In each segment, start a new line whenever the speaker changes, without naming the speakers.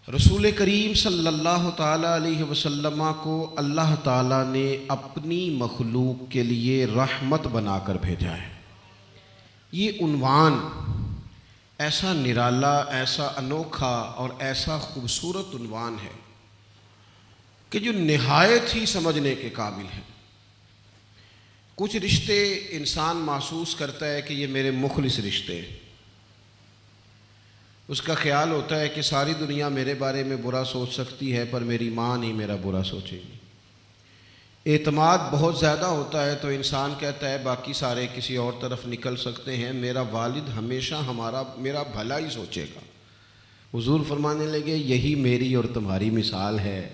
رسول کریم صلی اللہ تعالیٰ علیہ وسلم کو اللہ تعالیٰ نے اپنی مخلوق کے لیے رحمت بنا کر بھیجا ہے۔ یہ عنوان ایسا نرالا، ایسا انوکھا اور ایسا خوبصورت عنوان ہے کہ جو نہایت ہی سمجھنے کے قابل ہے۔ کچھ رشتے انسان محسوس کرتا ہے کہ یہ میرے مخلص رشتے ہیں، اس کا خیال ہوتا ہے کہ ساری دنیا میرے بارے میں برا سوچ سکتی ہے پر میری ماں نہیں میرا برا سوچے گی۔ اعتماد بہت زیادہ ہوتا ہے تو انسان کہتا ہے باقی سارے کسی اور طرف نکل سکتے ہیں، میرا والد ہمیشہ میرا بھلا ہی سوچے گا۔ حضور فرمانے لگے یہی میری اور تمہاری مثال ہے،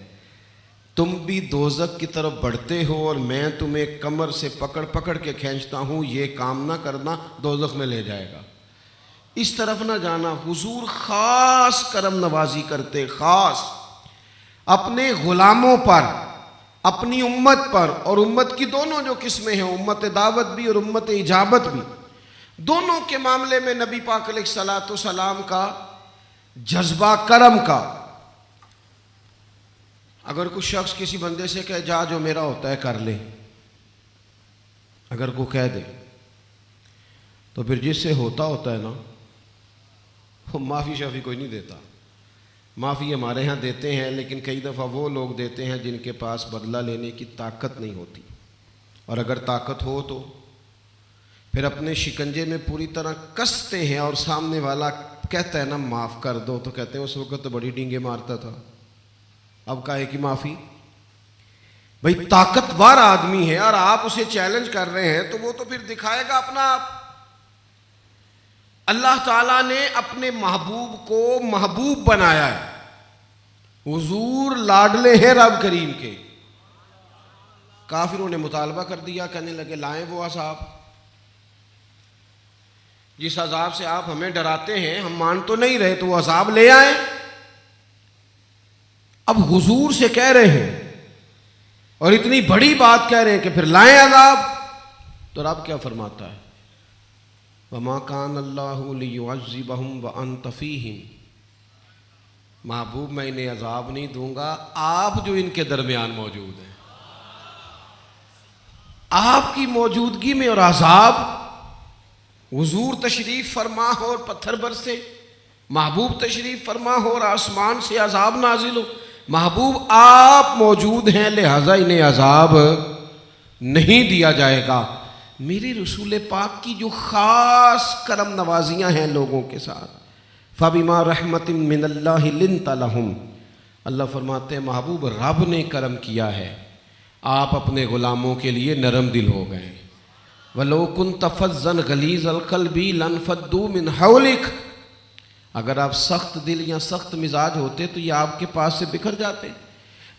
تم بھی دوزخ کی طرف بڑھتے ہو اور میں تمہیں کمر سے پکڑ پکڑ کے کھینچتا ہوں، یہ کام نہ کرنا دوزخ میں لے جائے گا، اس طرف نہ جانا۔ حضور خاص کرم نوازی کرتے، خاص اپنے غلاموں پر، اپنی امت پر، اور امت کی دونوں جو قسمیں ہیں، امت دعوت بھی اور امت اجابت بھی، دونوں کے معاملے میں نبی پاک علیہ الصلوۃ والسلام کا جذبہ کرم کا۔ اگر کوئی شخص کسی بندے سے کہے جا جو میرا ہوتا ہے کر لے، اگر کو کہہ دے تو پھر جس سے ہوتا ہے نا وہ معافی شافی کوئی نہیں دیتا۔ معافی ہمارے ہاں دیتے ہیں لیکن کئی دفعہ وہ لوگ دیتے ہیں جن کے پاس بدلہ لینے کی طاقت نہیں ہوتی، اور اگر طاقت ہو تو پھر اپنے شکنجے میں پوری طرح کستے ہیں، اور سامنے والا کہتا ہے نا معاف کر دو تو کہتے ہیں اس وقت تو بڑی ڈینگیں مارتا تھا، اب کہے کہ معافی۔ بھئی طاقتور آدمی ہے اور آپ اسے چیلنج کر رہے ہیں تو وہ تو پھر دکھائے گا اپنا آپ۔ اللہ تعالیٰ نے اپنے محبوب کو محبوب بنایا ہے، حضور لاڈلے ہیں رب کریم کے۔ کافروں نے مطالبہ کر دیا، کہنے لگے لائیں وہ عذاب، جس عذاب سے آپ ہمیں ڈراتے ہیں ہم مان تو نہیں رہے، تو وہ عذاب لے آئیں۔ اب حضور سے کہہ رہے ہیں اور اتنی بڑی بات کہہ رہے ہیں کہ پھر لائیں عذاب، تو رب کیا فرماتا ہے؟ وَمَا كَانَ اللَّهُ لِيُعَذِّبَهُمْ وَأَنْتَ فِيهِمْ، محبوب میں انہیں عذاب نہیں دوں گا آپ جو ان کے درمیان موجود ہیں۔ آپ کی موجودگی میں اور عذاب، حضور تشریف فرما ہو اور پتھر برسے، محبوب تشریف فرما ہو اور آسمان سے عذاب نازل ہو، محبوب آپ موجود ہیں لہذا انہیں عذاب نہیں دیا جائے گا۔ میرے رسول پاک کی جو خاص کرم نوازیاں ہیں لوگوں کے ساتھ، فَبِمَا رَحْمَةٍ مِّنَ اللَّهِ لِنْتَ لَهُمْ، اللہ فرماتے ہیں محبوب رب نے کرم کیا ہے، آپ اپنے غلاموں کے لیے نرم دل ہو گئے۔ وَلَوْ كُنْتَ فَظًّا غَلِيظَ الْقَلْبِ لَانفَضُّوا مِنْ حَوْلِكَ، اگر آپ سخت دل یا سخت مزاج ہوتے تو یہ آپ کے پاس سے بکھر جاتے۔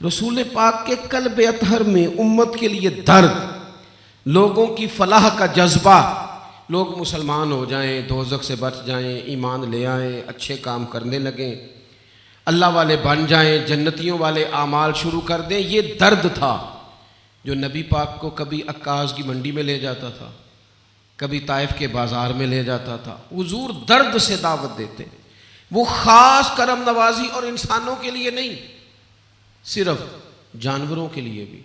رسول پاک کے قلب اطہر میں امت کے لیے درد، لوگوں کی فلاح کا جذبہ، لوگ مسلمان ہو جائیں، دوزخ سے بچ جائیں، ایمان لے آئیں، اچھے کام کرنے لگیں، اللہ والے بن جائیں، جنتیوں والے اعمال شروع کر دیں، یہ درد تھا جو نبی پاک کو کبھی عکاظ کی منڈی میں لے جاتا تھا، کبھی طائف کے بازار میں لے جاتا تھا۔ حضور درد سے دعوت دیتے، وہ خاص کرم نوازی، اور انسانوں کے لیے نہیں، صرف جانوروں کے لیے بھی۔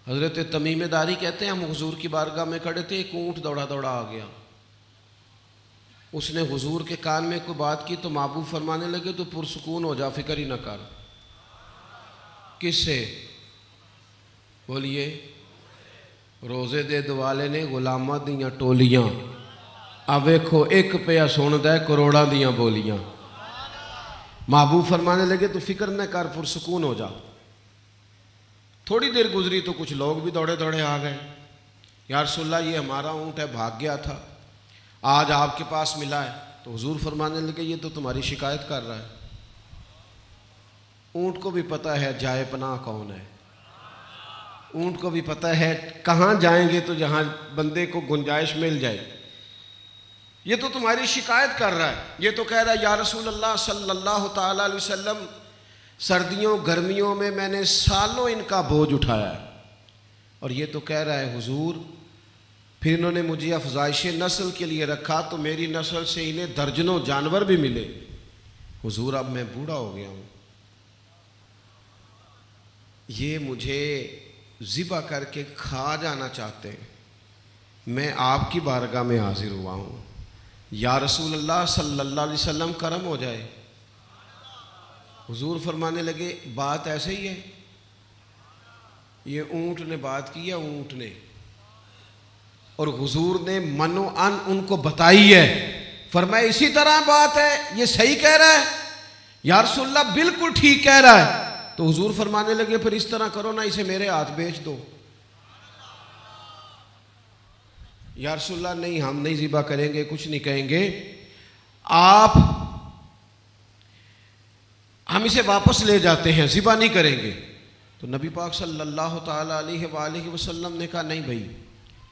حضرت تمیم داری کہتے ہیں ہم حضور کی بارگاہ میں کھڑے تھے، ایک اونٹ دوڑا دوڑا آ گیا، اس نے حضور کے کان میں کوئی بات کی تو محبوب فرمانے لگے تو پرسکون ہو جا، فکر ہی نہ کر۔ کس سے؟ بولیے، روزے دے دوالے نے غلاماں دیاں ٹولیاں، اب ویکھو ایک پیا سن دے کروڑاں دیاں بولیاں۔ محبوب فرمانے لگے تو فکر نہ کر، پرسکون ہو جا۔ تھوڑی دیر گزری تو کچھ لوگ بھی دوڑے دوڑے آ گئے، یا رسول اللہ یہ ہمارا اونٹ ہے، بھاگ گیا تھا، آج آپ کے پاس ملا ہے۔ تو حضور فرمانے لگے یہ تو تمہاری شکایت کر رہا ہے۔ اونٹ کو بھی پتہ ہے جائے پناہ کون ہے، اونٹ کو بھی پتہ ہے کہاں جائیں گے تو جہاں بندے کو گنجائش مل جائے۔ یہ تو تمہاری شکایت کر رہا ہے، یہ تو کہہ رہا ہے یا رسول اللہ صلی اللہ تعالیٰ علیہ وسلم سردیوں گرمیوں میں نے سالوں ان کا بوجھ اٹھایا ہے، اور یہ تو کہہ رہا ہے حضور پھر انہوں نے مجھے افزائش نسل کے لیے رکھا تو میری نسل سے انہیں درجنوں جانور بھی ملے، حضور اب میں بوڑھا ہو گیا ہوں، یہ مجھے ذبح کر کے کھا جانا چاہتے ہیں، میں آپ کی بارگاہ میں حاضر ہوا ہوں، یا رسول اللہ صلی اللہ علیہ وسلم کرم ہو جائے۔ حضور فرمانے لگے بات ایسے ہی ہے، یہ اونٹ نے بات کی ہے، اونٹ نے، اور حضور نے من و ان ان کو بتائی ہے، فرمایا اسی طرح بات ہے، یہ صحیح کہہ رہا ہے یا رسول اللہ بالکل ٹھیک کہہ رہا ہے۔ تو حضور فرمانے لگے پھر اس طرح کرو نا، اسے میرے ہاتھ بیچ دو۔ یا رسول اللہ نہیں، ہم نہیں ذبح کریں گے، کچھ نہیں کہیں گے، آپ ہم اسے واپس لے جاتے ہیں، ذبح نہیں کریں گے۔ تو نبی پاک صلی اللہ تعالی علیہ وآلہ وسلم نے کہا نہیں بھائی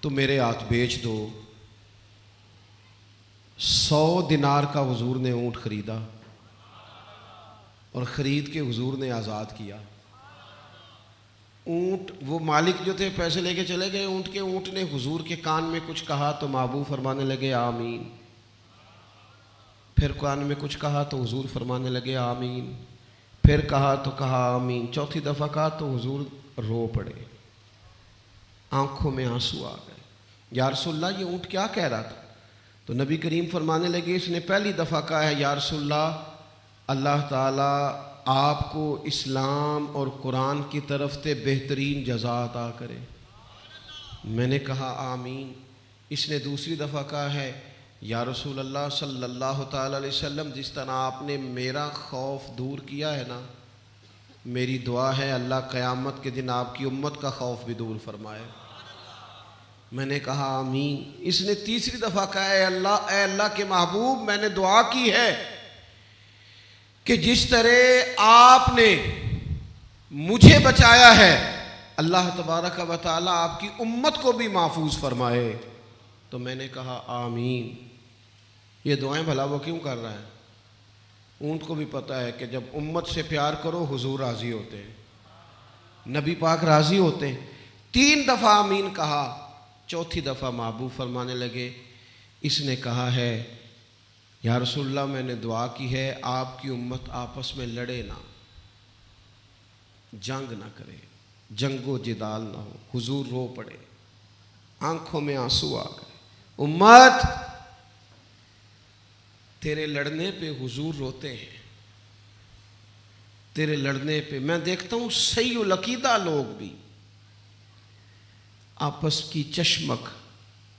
تم میرے ہاتھ بیچ دو۔ 100 دینار کا حضور نے اونٹ خریدا اور خرید کے حضور نے آزاد کیا۔ اونٹ، وہ مالک جو تھے پیسے لے کے چلے گئے اونٹ کے، اونٹ نے حضور کے کان میں کچھ کہا تو محبوب فرمانے لگے آمین، پھر کان میں کچھ کہا تو حضور فرمانے لگے آمین، پھر کہا تو کہا آمین، چوتھی دفعہ کہا تو حضور رو پڑے، آنکھوں میں آنسو آ گئے۔ یا رسول اللہ یہ اونٹ کیا کہہ رہا تھا؟ تو نبی کریم فرمانے لگے اس نے پہلی دفعہ کہا ہے یا رسول اللہ اللہ تعالیٰ آپ کو اسلام اور قرآن کی طرف سے بہترین جزا عطا کرے۔ میں نے کہا آمین۔ اس نے دوسری دفعہ کہا ہے یا رسول اللہ صلی اللہ تعالی علیہ وسلم جس طرح آپ نے میرا خوف دور کیا ہے نا، میری دعا ہے اللہ قیامت کے دن آپ کی امت کا خوف بھی دور فرمائے۔ میں نے کہا آمین۔ اس نے تیسری دفعہ کہا اے اللہ کے محبوب میں نے دعا کی ہے کہ جس طرح آپ نے مجھے بچایا ہے اللہ تبارک و تعالیٰ آپ کی امت کو بھی محفوظ فرمائے۔ تو میں نے کہا آمین۔ یہ دعائیں بھلا وہ کیوں کر رہا ہے؟ اونٹ کو بھی پتہ ہے کہ جب امت سے پیار کرو حضور راضی ہوتے ہیں، نبی پاک راضی ہوتے ہیں۔ 3 دفعہ آمین کہا، چوتھی دفعہ محبوب فرمانے لگے اس نے کہا ہے یا رسول اللہ میں نے دعا کی ہے آپ کی امت آپس میں لڑے نہ، جنگ نہ کرے، جنگ و جدال نہ ہو۔ حضور رو پڑے، آنکھوں میں آنسو آ گئے۔ امت تیرے لڑنے پہ حضور روتے ہیں، تیرے لڑنے پہ میں دیکھتا ہوں صحیح العقیدہ لوگ بھی آپس کی چشمک،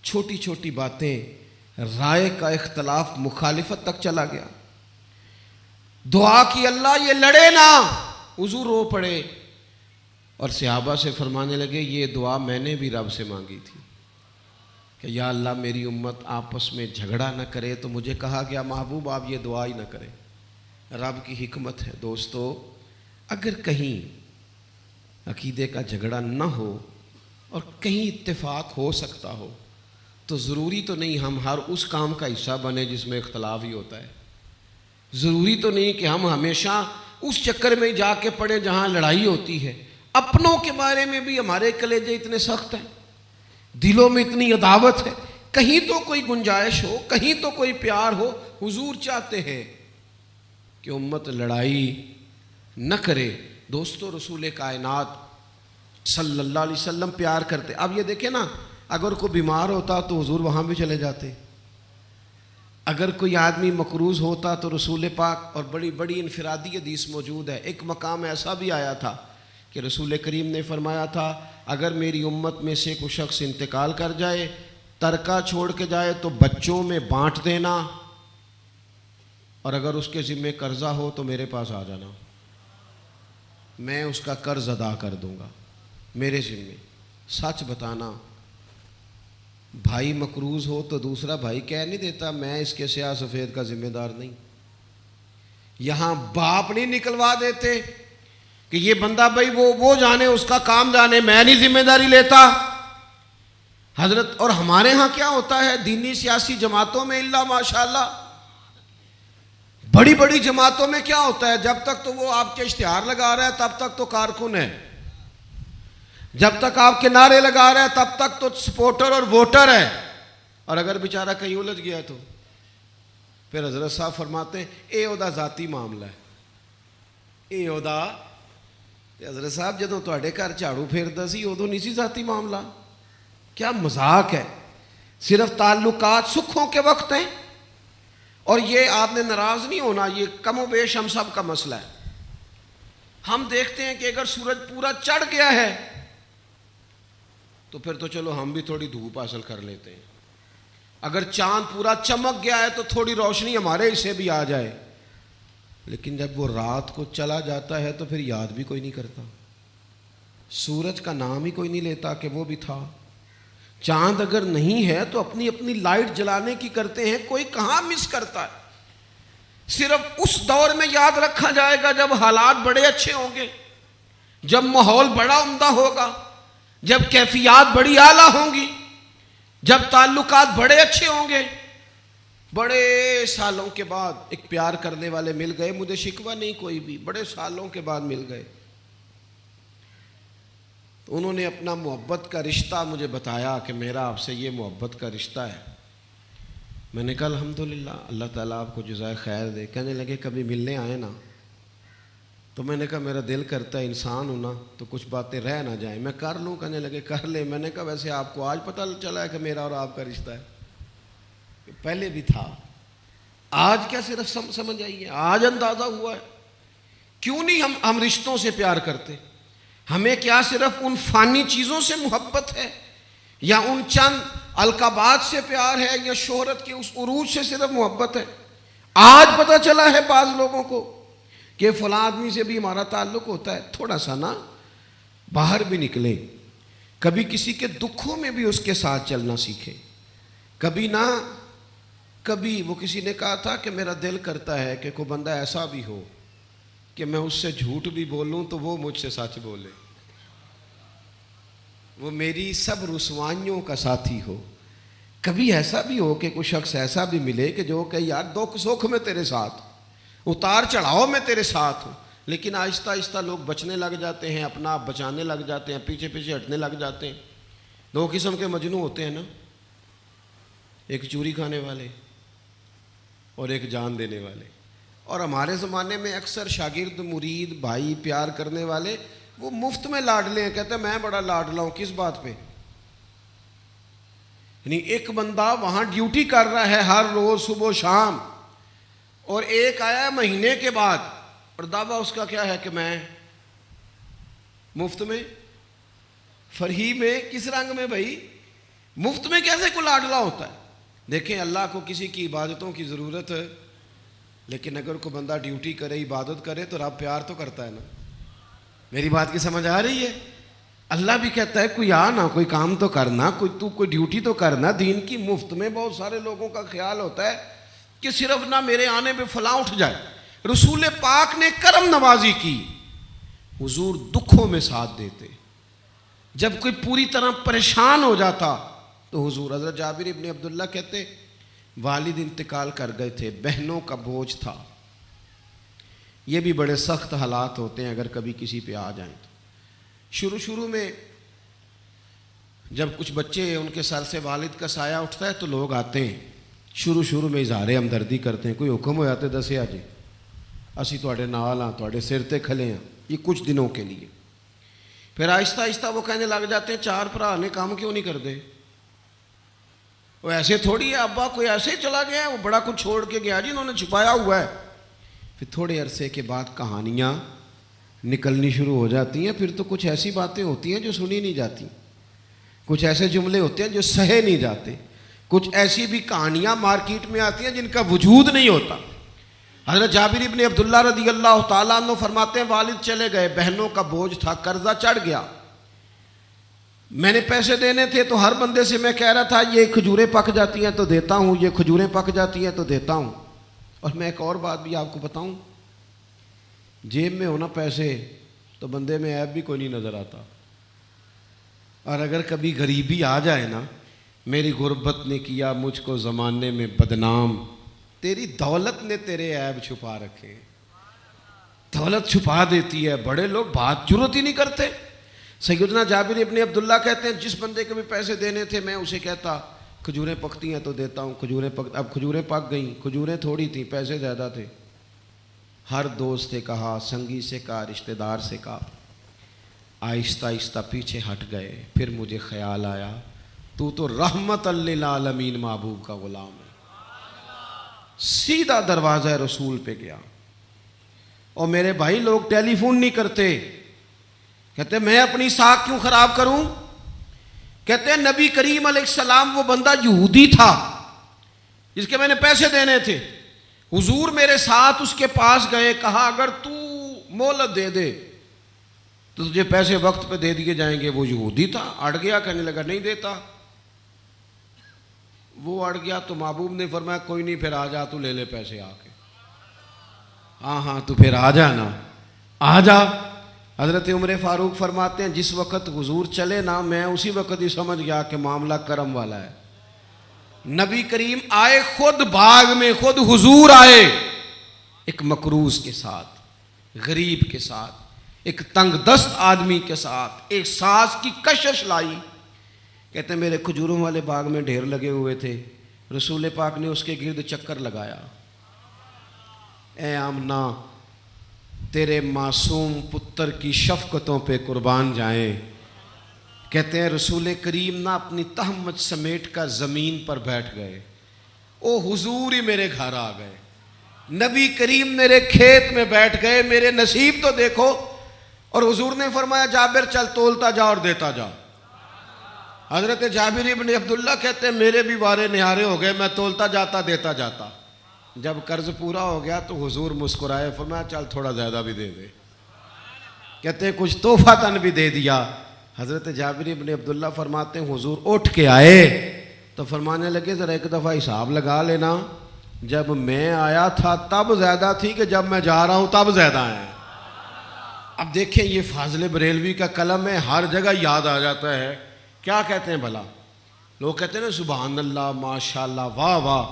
چھوٹی چھوٹی باتیں، رائے کا اختلاف مخالفت تک چلا گیا۔ دعا کی اللہ یہ لڑے نا، حضور رو پڑے اور صحابہ سے فرمانے لگے یہ دعا میں نے بھی رب سے مانگی تھی کہ یا اللہ میری امت آپس میں جھگڑا نہ کرے، تو مجھے کہا گیا محبوب آپ یہ دعا ہی نہ کریں۔ رب کی حکمت ہے دوستو، اگر کہیں عقیدے کا جھگڑا نہ ہو اور کہیں اتفاق ہو سکتا ہو تو ضروری تو نہیں ہم ہر اس کام کا حصہ بنے جس میں اختلاف ہی ہوتا ہے۔ ضروری تو نہیں کہ ہم ہمیشہ اس چکر میں جا کے پڑے جہاں لڑائی ہوتی ہے۔ اپنوں کے بارے میں بھی ہمارے کلیجے اتنے سخت ہیں، دلوں میں اتنی عداوت ہے، کہیں تو کوئی گنجائش ہو، کہیں تو کوئی پیار ہو۔ حضور چاہتے ہیں کہ امت لڑائی نہ کرے۔ دوستو رسول کائنات صلی اللہ علیہ وسلم پیار کرتے۔ اب یہ دیکھیں نا، اگر کوئی بیمار ہوتا تو حضور وہاں بھی چلے جاتے، اگر کوئی آدمی مقروض ہوتا تو رسول پاک، اور بڑی بڑی انفرادی حدیث موجود ہے، ایک مقام ایسا بھی آیا تھا کہ رسول کریم نے فرمایا تھا اگر میری امت میں سے کوئی شخص انتقال کر جائے، ترکہ چھوڑ کے جائے تو بچوں میں بانٹ دینا، اور اگر اس کے ذمے قرضہ ہو تو میرے پاس آ جانا، میں اس کا قرض ادا کر دوں گا میرے ذمے۔ سچ بتانا، بھائی مقروض ہو تو دوسرا بھائی کہہ نہیں دیتا میں اس کے سیاہ سفید کا ذمہ دار نہیں۔ یہاں باپ نہیں نکلوا دیتے کہ یہ بندہ بھائی وہ جانے، اس کا کام جانے، میں نہیں ذمہ داری لیتا حضرت۔ اور ہمارے ہاں کیا ہوتا ہے دینی سیاسی جماعتوں میں، اللہ ماشاءاللہ بڑی بڑی جماعتوں میں کیا ہوتا ہے، جب تک تو وہ آپ کے اشتہار لگا رہا ہے تب تک تو کارکن ہے، جب تک آپ کے نعرے لگا رہا ہے تب تک تو سپورٹر اور ووٹر ہے، اور اگر بیچارہ کہیں الجھ گیا تو پھر حضرت صاحب فرماتے ہیں اے اودا ذاتی معاملہ ہے, اے اودا حضرت صاحب جدوں تواڈے گھر جھاڑو پھیردا سی ادوں نہیں سی ذاتی معاملہ. کیا مذاق ہے, صرف تعلقات سکھوں کے وقت ہیں. اور یہ آپ نے ناراض نہیں ہونا, یہ کم و بیش ہم سب کا مسئلہ ہے. ہم دیکھتے ہیں کہ اگر سورج پورا چڑھ گیا ہے تو پھر تو چلو ہم بھی تھوڑی دھوپ حاصل کر لیتے ہیں. اگر چاند پورا چمک گیا ہے تو تھوڑی روشنی ہمارے حصے بھی آ جائے. لیکن جب وہ رات کو چلا جاتا ہے تو پھر یاد بھی کوئی نہیں کرتا, سورج کا نام ہی کوئی نہیں لیتا کہ وہ بھی تھا. چاند اگر نہیں ہے تو اپنی اپنی لائٹ جلانے کی کرتے ہیں, کوئی کہاں مس کرتا ہے. صرف اس دور میں یاد رکھا جائے گا جب حالات بڑے اچھے ہوں گے, جب ماحول بڑا عمدہ ہوگا, جب کیفیات بڑی اعلیٰ ہوں گی, جب تعلقات بڑے اچھے ہوں گے. بڑے سالوں کے بعد ایک پیار کرنے والے مل گئے, مجھے شکوہ نہیں کوئی بھی, بڑے سالوں کے بعد مل گئے. تو انہوں نے اپنا محبت کا رشتہ مجھے بتایا کہ میرا آپ سے یہ محبت کا رشتہ ہے. میں نے کہا الحمدللہ, اللہ تعالیٰ آپ کو جزائے خیر دے. کہنے لگے کبھی ملنے آئے نا. تو میں نے کہا میرا دل کرتا ہے انسان ہونا تو کچھ باتیں رہ نہ جائیں, میں کر لوں. کہنے لگے کر لے. میں نے کہا ویسے آپ کو آج پتہ چلا ہے کہ میرا اور آپ کا رشتہ ہے, پہلے بھی تھا, آج کیا صرف سمجھ آئیے, آج اندازہ ہوا ہے. کیوں نہیں ہم رشتوں سے پیار کرتے؟ ہمیں کیا صرف ان فانی چیزوں سے محبت ہے, یا ان چند القابات سے پیار ہے, یا شہرت کے اس عروج سے صرف محبت ہے؟ آج پتہ چلا ہے بعض لوگوں کو کہ فلاں آدمی سے بھی ہمارا تعلق ہوتا ہے. تھوڑا سا نا باہر بھی نکلیں, کبھی کسی کے دکھوں میں بھی اس کے ساتھ چلنا سیکھیں. کبھی وہ کسی نے کہا تھا کہ میرا دل کرتا ہے کہ کوئی بندہ ایسا بھی ہو کہ میں اس سے جھوٹ بھی بولوں تو وہ مجھ سے سچ بولے, وہ میری سب رسوائیوں کا ساتھی ہو. کبھی ایسا بھی ہو کہ کوئی شخص ایسا بھی ملے کہ جو کہ یار دکھ سکھ میں تیرے ساتھ, اتار چڑھاؤ میں تیرے ساتھ ہوں. لیکن آہستہ آہستہ لوگ بچنے لگ جاتے ہیں, اپنا آپ بچانے لگ جاتے ہیں, پیچھے پیچھے ہٹنے لگ جاتے ہیں. دو قسم کے مجنوں ہوتے ہیں نا, ایک چوری کھانے والے اور ایک جان دینے والے. اور ہمارے زمانے میں اکثر شاگرد, مرید, بھائی, پیار کرنے والے وہ مفت میں لاڈلے ہیں. کہتے ہیں میں بڑا لاڈلا ہوں. کس بات پہ؟ یعنی ایک بندہ وہاں ڈیوٹی کر رہا ہے ہر روز صبح و شام, اور ایک آیا مہینے کے بعد اور دعویٰ اس کا کیا ہے کہ میں مفت میں. فری میں کس رنگ میں بھائی؟ مفت میں کیسے کوئی لاڈلا ہوتا ہے؟ دیکھیں اللہ کو کسی کی عبادتوں کی ضرورت ہے, لیکن اگر کوئی بندہ ڈیوٹی کرے, عبادت کرے تو رب پیار تو کرتا ہے نا. میری بات کی سمجھ آ رہی ہے؟ اللہ بھی کہتا ہے کوئی آ نا, کوئی کام تو کرنا, کوئی ڈیوٹی تو کرنا. دین کی مفت میں بہت سارے لوگوں کا خیال ہوتا ہے کہ صرف نہ میرے آنے پہ فلاں اٹھ جائے. رسول پاک نے کرم نوازی کی, حضور دکھوں میں ساتھ دیتے. جب کوئی پوری طرح پریشان ہو جاتا تو حضور, حضرت جابر ابن عبداللہ کہتے والد انتقال کر گئے تھے, بہنوں کا بوجھ تھا. یہ بھی بڑے سخت حالات ہوتے ہیں اگر کبھی کسی پہ آ جائیں تو. شروع میں جب کچھ بچے ان کے سر سے والد کا سایہ اٹھتا ہے تو لوگ آتے ہیں, شروع میں اظہار ہمدردی کرتے ہیں. کوئی حکم ہو جاتے دسیا جی اسی تواڈے نال ہاں, تواڈے سر تے کھلے ہیں. یہ کچھ دنوں کے لیے. پھر آہستہ آہستہ وہ کہنے لگ جاتے ہیں چار بھرا نے کام کیوں نہیں کرتے؟ وہ ایسے تھوڑی ہے, ابا کوئی ایسے ہی چلا گیا ہے, وہ بڑا کچھ چھوڑ کے گیا جی, انہوں نے چھپایا ہوا ہے. پھر تھوڑے عرصے کے بعد کہانیاں نکلنی شروع ہو جاتی ہیں. پھر تو کچھ ایسی باتیں ہوتی ہیں جو سنی نہیں جاتی, کچھ ایسے جملے ہوتے ہیں جو سہے نہیں جاتے, کچھ ایسی بھی کہانیاں مارکیٹ میں آتی ہیں جن کا وجود نہیں ہوتا. حضرت جابر ابن عبداللہ رضی اللہ تعالیٰ عنہ فرماتے ہیں والد چلے گئے, بہنوں کا بوجھ تھا, قرضہ چڑھ گیا. میں نے پیسے دینے تھے تو ہر بندے سے میں کہہ رہا تھا یہ کھجوریں پک جاتی ہیں تو دیتا ہوں, یہ کھجوریں پک جاتی ہیں تو دیتا ہوں. اور میں ایک اور بات بھی آپ کو بتاؤں, جیب میں ہونا پیسے تو بندے میں عیب بھی کوئی نہیں نظر آتا. اور اگر کبھی غریبی آ جائے نا, میری غربت نے کیا مجھ کو زمانے میں بدنام, تیری دولت نے تیرے عیب چھپا رکھے. دولت چھپا دیتی ہے, بڑے لوگ بات جرت ہی نہیں کرتے. سیدنا جابر ابن عبداللہ کہتے ہیں جس بندے کو بھی پیسے دینے تھے میں اسے کہتا کھجوریں پکتی ہیں تو دیتا ہوں، کھجوریں اب کھجوریں پک گئیں، کھجوریں تھوڑی تھیں، پیسے زیادہ تھے. ہر دوست سے کہا، سنگی سے کہا، رشتہ دار سے کہا. آہستہ آہستہ پیچھے ہٹ گئے. پھر مجھے خیال آیا تو رحمت للعالمین محبوب کا غلام ہے. سیدھا دروازہ رسول پہ گیا. اور میرے بھائی لوگ ٹیلی فون نہیں کرتے، کہتے میں اپنی ساکھ کیوں خراب کروں. کہتے ہیں نبی کریم علیہ السلام وہ بندہ یہودی تھا جس کے میں نے پیسے دینے تھے. حضور میرے ساتھ اس کے پاس گئے، کہا اگر تو مہلت دے دے تو تجھے پیسے وقت پہ دے دیے جائیں گے. وہ یہودی تھا، اڑ گیا، کہنے لگا نہیں دیتا. وہ اڑ گیا تو محبوب نے فرمایا کوئی نہیں، پھر آ جا، تو لے لے پیسے آ کے. ہاں تو پھر آ جا نا، آ جا. حضرت عمر فاروق فرماتے ہیں جس وقت حضور چلے نا، میں اسی وقت ہی سمجھ گیا کہ معاملہ کرم والا ہے. نبی کریم آئے خود باغ میں، خود حضور آئے ایک مکروز کے ساتھ، غریب کے ساتھ، ایک تنگ دست آدمی کے ساتھ، ایک ساز کی کشش لائی. کہتے ہیں میرے کھجوروں والے باغ میں ڈھیر لگے ہوئے تھے، رسول پاک نے اس کے گرد چکر لگایا. اے آمنہ تیرے معصوم پتر کی شفقتوں پہ قربان جائیں. کہتے ہیں رسول کریم نہ اپنی تہمت سمیٹ کر زمین پر بیٹھ گئے. او حضور ہی میرے گھر آ گئے، نبی کریم میرے کھیت میں بیٹھ گئے، میرے نصیب تو دیکھو. اور حضور نے فرمایا جابر چل تولتا جا اور دیتا جا. حضرت جابر ابن عبداللہ کہتے ہیں میرے بھی وارے نہارے ہو گئے، میں تولتا جاتا دیتا جاتا. جب قرض پورا ہو گیا تو حضور مسکرائے، فرمایا چل تھوڑا زیادہ بھی دے دے. کہتے ہیں کچھ تحفہ تن بھی دے دیا. حضرت جابر ابن عبداللہ فرماتے ہیں حضور اٹھ کے آئے تو فرمانے لگے ذرا ایک دفعہ حساب لگا لینا، جب میں آیا تھا تب زیادہ تھی کہ جب میں جا رہا ہوں تب زیادہ ہیں. اب دیکھیں یہ فاضل بریلوی کا قلم ہے، ہر جگہ یاد آ جاتا ہے. کیا کہتے ہیں بھلا؟ لوگ کہتے ہیں نا سبحان اللہ، ماشاء اللہ، واہ واہ.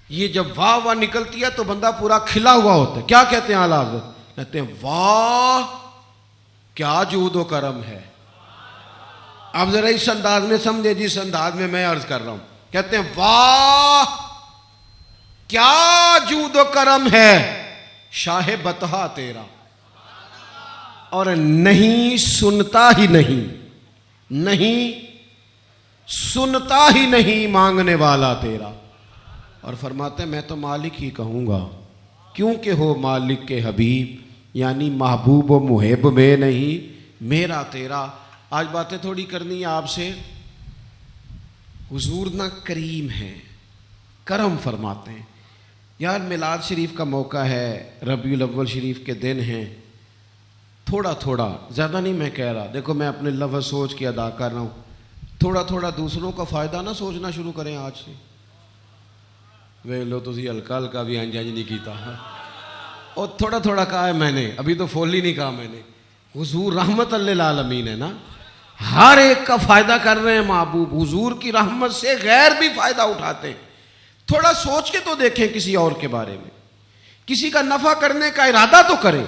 یہ جب واہ واہ نکلتی ہے تو بندہ پورا کھلا ہوا ہوتا ہے. کیا کہتے ہیں اعلیٰ حضرت؟ کہتے ہیں واہ کیا جود و کرم ہے. اب ذرا اس انداز میں سمجھے جس انداز میں میں عرض کر رہا ہوں. کہتے ہیں واہ کیا جود و کرم ہے شاہ بطحہ تیرا، اور نہیں سنتا ہی نہیں، نہیں سنتا ہی نہیں مانگنے والا تیرا. اور فرماتے ہیں میں تو مالک ہی کہوں گا کیونکہ ہو مالک کے حبیب، یعنی محبوب و محب میں نہیں میرا تیرا. آج باتیں تھوڑی کرنی ہے آپ سے. حضور نہ کریم ہیں، کرم فرماتے ہیں. یار میلاد شریف کا موقع ہے، ربیع الاول شریف کے دن ہیں، تھوڑا تھوڑا، زیادہ نہیں میں کہہ رہا، دیکھو میں اپنے لفظ سوچ کے ادا کر رہا ہوں، تھوڑا تھوڑا دوسروں کا فائدہ نہ سوچنا شروع کریں آج سے. وے لو تسی ہلکا ہلکا بھی ہنج نہیں کیتا، اور تھوڑا تھوڑا کہا ہے میں نے، ابھی تو فول ہی نہیں کہا میں نے. حضور رحمت للعالمین ہے نا، ہر ایک کا فائدہ کر رہے ہیں محبوب. حضور کی رحمت سے غیر بھی فائدہ اٹھاتے ہیں. تھوڑا سوچ کے تو دیکھیں کسی اور کے بارے میں، کسی کا نفع کرنے کا ارادہ تو کریں.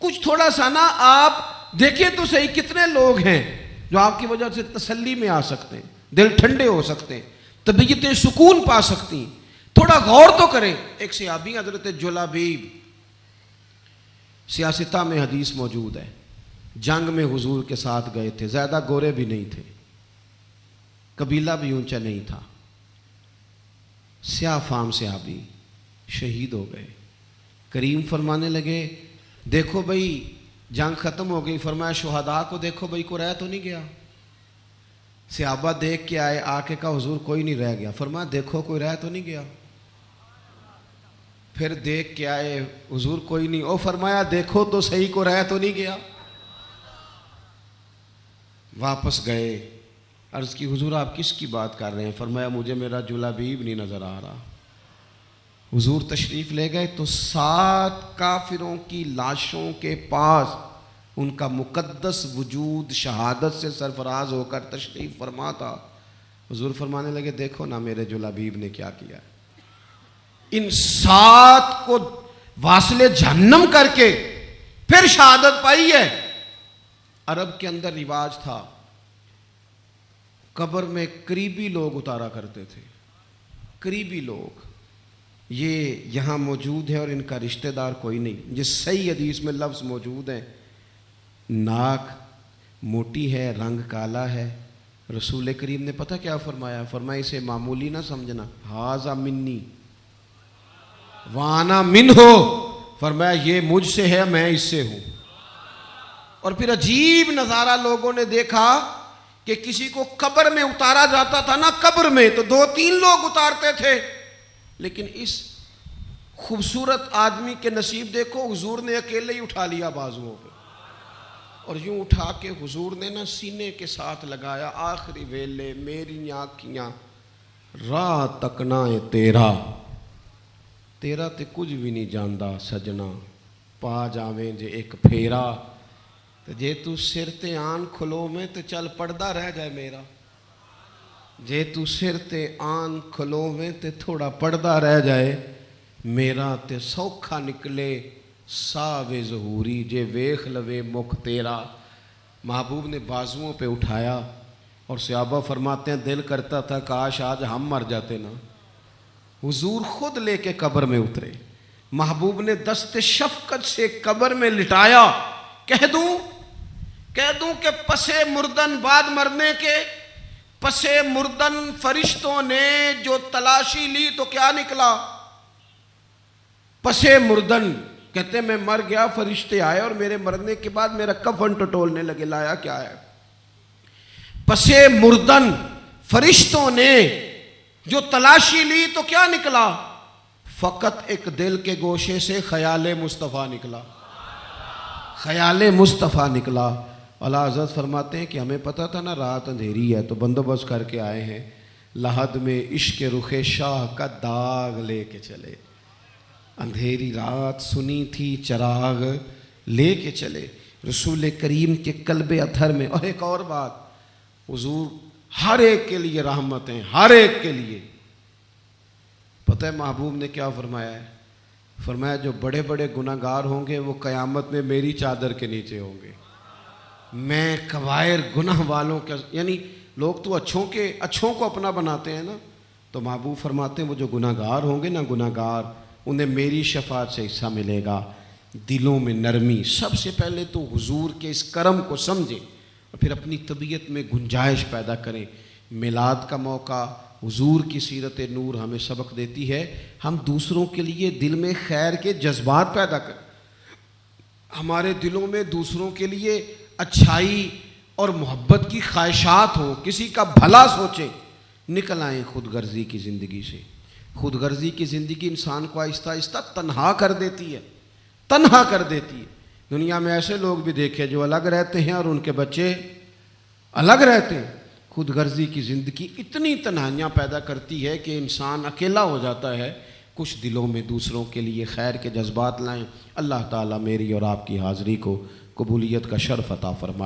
کچھ تھوڑا سا نا آپ دیکھیں تو صحیح کتنے لوگ ہیں جو آپ کی وجہ سے تسلی میں آ سکتے ہیں، دل ٹھنڈے ہو سکتے ہیں، طبیعتیں سکون پا سکتی ہیں. تھوڑا غور تو کریں. ایک صحابی حضرت جلابیب، سیاستہ میں حدیث موجود ہے، جنگ میں حضور کے ساتھ گئے تھے، زیادہ گورے بھی نہیں تھے، قبیلہ بھی اونچا نہیں تھا، سیاہ فام صحابی شہید ہو گئے. کریم فرمانے لگے دیکھو بھائی جنگ ختم ہو گئی. فرمایا شہداء کو دیکھو بھائی کوئی رہ تو نہیں گیا. صحابہ دیکھ کے آئے، آ کے کہا حضور کوئی نہیں رہ گیا. فرمایا دیکھو کوئی رہ تو نہیں گیا. پھر دیکھ کے آئے، حضور کوئی نہیں. او فرمایا دیکھو تو صحیح کو رہ تو نہیں گیا. واپس گئے، عرض کی حضور آپ کس کی بات کر رہے ہیں؟ فرمایا مجھے میرا جلابیب نہیں نظر آ رہا. حضور تشریف لے گئے تو 7 کافروں کی لاشوں کے پاس ان کا مقدس وجود شہادت سے سرفراز ہو کر تشریف فرما تھا. حضور فرمانے لگے دیکھو نا میرے جلابیب نے کیا کیا. ان 7 کو واصل جہنم کر کے پھر شہادت پائی ہے. عرب کے اندر رواج تھا قبر میں قریبی لوگ اتارا کرتے تھے، قریبی لوگ، یہ یہاں موجود ہے اور ان کا رشتہ دار کوئی نہیں. جس صحیح حدیث میں لفظ موجود ہیں، ناک موٹی ہے، رنگ کالا ہے. رسول کریم نے پتہ کیا فرمایا؟ فرمایا اسے معمولی نہ سمجھنا، ھذا منی وانا منہ، فرمایا یہ مجھ سے ہے، میں اس سے ہوں. اور پھر عجیب نظارہ لوگوں نے دیکھا کہ کسی کو قبر میں اتارا جاتا تھا نا، قبر میں تو 2-3 لوگ اتارتے تھے، لیکن اس خوبصورت آدمی کے نصیب دیکھو، حضور نے اکیلے ہی اٹھا لیا بازوؤں پہ، اور یوں اٹھا کے حضور نے نا سینے کے ساتھ لگایا، آخری ویلے میری آنکھیاں راہ تکنا ہے تیرا تے کچھ بھی نہیں جاندا سجنا، پا جاویں جے ایک پھیرا، تے جے تو سر تے آن کھلو میں تے چل پردہ رہ جائے میرا، جے تو سر تے آن کھلو میں تے تھوڑا پردہ رہ جائے میرا، تے سوکھا نکلے ساوے ظہوری جے ویخ لوے مکھ تیرا. محبوب نے بازوؤں پہ اٹھایا اور صحابہ فرماتے ہیں دل کرتا تھا کاش آج ہم مر جاتے نا. حضور خود لے کے قبر میں اترے، محبوب نے دست شفقت سے قبر میں لٹایا. کہہ دوں کہ پسے مردن بعد مرنے کے، پسے مردن فرشتوں نے جو تلاشی لی تو کیا نکلا؟ پسے مردن کہتے میں مر گیا، فرشتے آئے اور میرے مرنے کے بعد میرا کفن ٹٹولنے لگے، لایا کیا ہے؟ پسے مردن فرشتوں نے جو تلاشی لی تو کیا نکلا؟ فقط ایک دل کے گوشے سے خیال مصطفیٰ نکلا، خیال مصطفیٰ نکلا. اعلیٰ حضرت فرماتے ہیں کہ ہمیں پتہ تھا نا رات اندھیری ہے تو بندوبست کر کے آئے ہیں، لحد میں عشق رخ شاہ کا داغ لے کے چلے. اندھیری رات سنی تھی چراغ لے کے چلے رسول کریم کے قلب اطہر میں. اور ایک اور بات، حضور ہر ایک کے لیے رحمت ہیں، ہر ایک کے لیے. پتہ ہے محبوب نے کیا فرمایا ہے؟ فرمایا جو بڑے بڑے گناہ گار ہوں گے وہ قیامت میں میری چادر کے نیچے ہوں گے. میں کبائر گناہ والوں کا، یعنی لوگ تو اچھوں کو اپنا بناتے ہیں نا، تو محبوب فرماتے ہیں وہ جو گناہ گار ہوں گے نا، گناہ گار، انہیں میری شفاعت سے حصہ ملے گا. دلوں میں نرمی، سب سے پہلے تو حضور کے اس کرم کو سمجھیں اور پھر اپنی طبیعت میں گنجائش پیدا کریں. میلاد کا موقع، حضور کی سیرت نور ہمیں سبق دیتی ہے ہم دوسروں کے لیے دل میں خیر کے جذبات پیدا کریں، ہمارے دلوں میں دوسروں کے لیے اچھائی اور محبت کی خواہشات ہوں، کسی کا بھلا سوچیں. نکل آئیں خود غرضی کی زندگی سے. خود غرضی کی زندگی انسان کو آہستہ آہستہ تنہا کر دیتی ہے، تنہا کر دیتی ہے. دنیا میں ایسے لوگ بھی دیکھے جو الگ رہتے ہیں اور ان کے بچے الگ رہتے ہیں. خود غرضی کی زندگی اتنی تنہائیاں پیدا کرتی ہے کہ انسان اکیلا ہو جاتا ہے. کچھ دلوں میں دوسروں کے لیے خیر کے جذبات لائیں. اللہ تعالیٰ میری اور آپ کی حاضری کو قبولیت کا شرف عطا فرمائے.